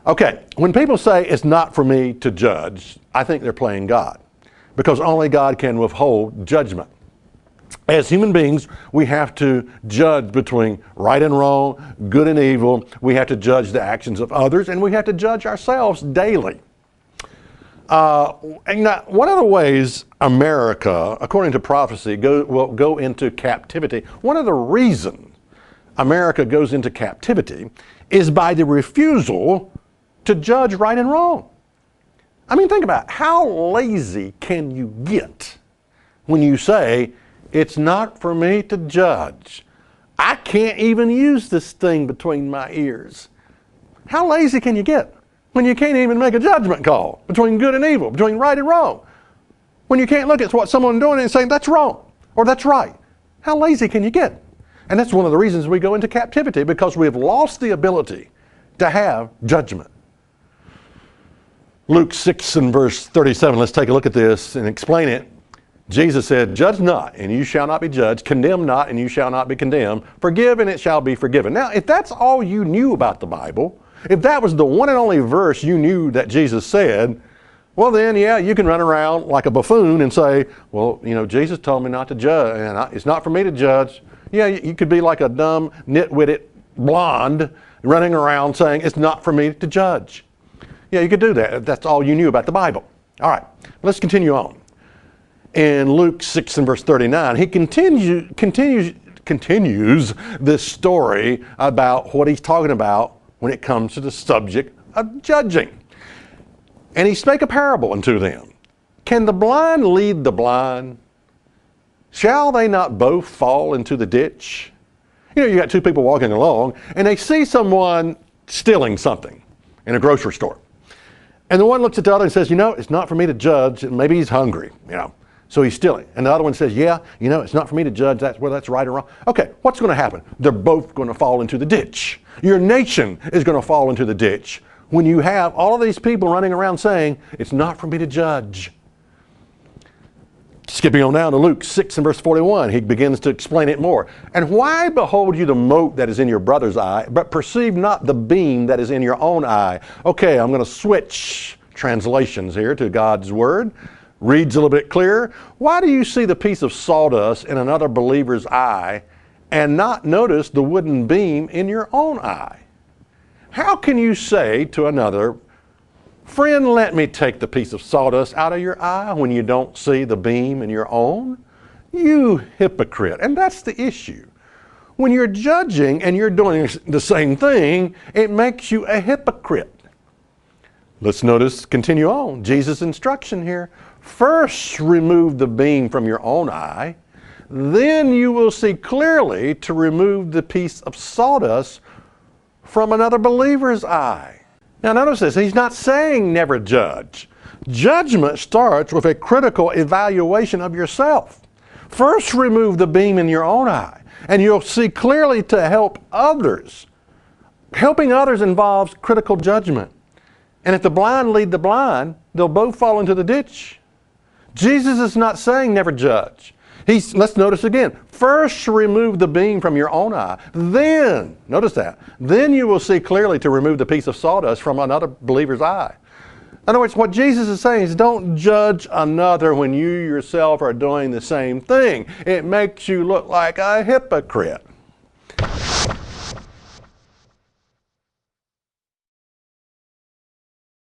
Okay, when people say it's not for me to judge, I think they're playing God, because only God can withhold judgment. As human beings, we have to judge between right and wrong, good and evil. We have to judge the actions of others, and we have to judge ourselves daily. One of the ways America, according to prophecy, will go into captivity, one of the reasons America goes into captivity is by the refusal to judge right and wrong. I mean, think about it. How lazy can you get when you say, it's not for me to judge? I can't even use this thing between my ears. How lazy can you get when you can't even make a judgment call between good and evil, between right and wrong? When you can't look at what someone's doing and say, that's wrong, or that's right. How lazy can you get? And that's one of the reasons we go into captivity, because we've lost the ability to have judgment. Luke 6 and verse 37, let's take a look at this and explain it. Jesus said, judge not, and you shall not be judged. Condemn not, and you shall not be condemned. Forgive, and it shall be forgiven. Now, if that's all you knew about the Bible, if that was the one and only verse you knew that Jesus said, well then, yeah, you can run around like a buffoon and say, well, you know, Jesus told me not to judge, and it's not for me to judge. Yeah, you could be like a dumb, nitwitted blonde running around saying, it's not for me to judge. Yeah, you could do that if that's all you knew about the Bible. All right, let's continue on. In Luke 6 and verse 39, he continues this story about what he's talking about when it comes to the subject of judging. And he spake a parable unto them. Can the blind lead the blind? Shall they not both fall into the ditch? You know, you got two people walking along, and they see someone stealing something in a grocery store. And the one looks at the other and says, you know, it's not for me to judge, and maybe he's hungry, you know. So he's stealing. And the other one says, yeah, you know, it's not for me to judge whether that's right or wrong. Okay, what's going to happen? They're both going to fall into the ditch. Your nation is going to fall into the ditch when you have all of these people running around saying, it's not for me to judge. Skipping on down to Luke 6 and verse 41, he begins to explain it more. And why behold you the mote that is in your brother's eye, but perceive not the beam that is in your own eye? Okay, I'm going to switch translations here to God's Word. Reads a little bit clearer. Why do you see the piece of sawdust in another believer's eye and not notice the wooden beam in your own eye? How can you say to another, friend, let me take the piece of sawdust out of your eye, when you don't see the beam in your own? You hypocrite. And that's the issue. When you're judging and you're doing the same thing, it makes you a hypocrite. Let's continue on. Jesus' instruction here. First remove the beam from your own eye, then you will see clearly to remove the piece of sawdust from another believer's eye. Now notice this, he's not saying never judge. Judgment starts with a critical evaluation of yourself. First remove the beam in your own eye, and you'll see clearly to help others. Helping others involves critical judgment. And if the blind lead the blind, they'll both fall into the ditch. Jesus is not saying never judge. Let's notice again. First remove the beam from your own eye. Then, notice that, then you will see clearly to remove the piece of sawdust from another believer's eye. In other words, what Jesus is saying is don't judge another when you yourself are doing the same thing. It makes you look like a hypocrite.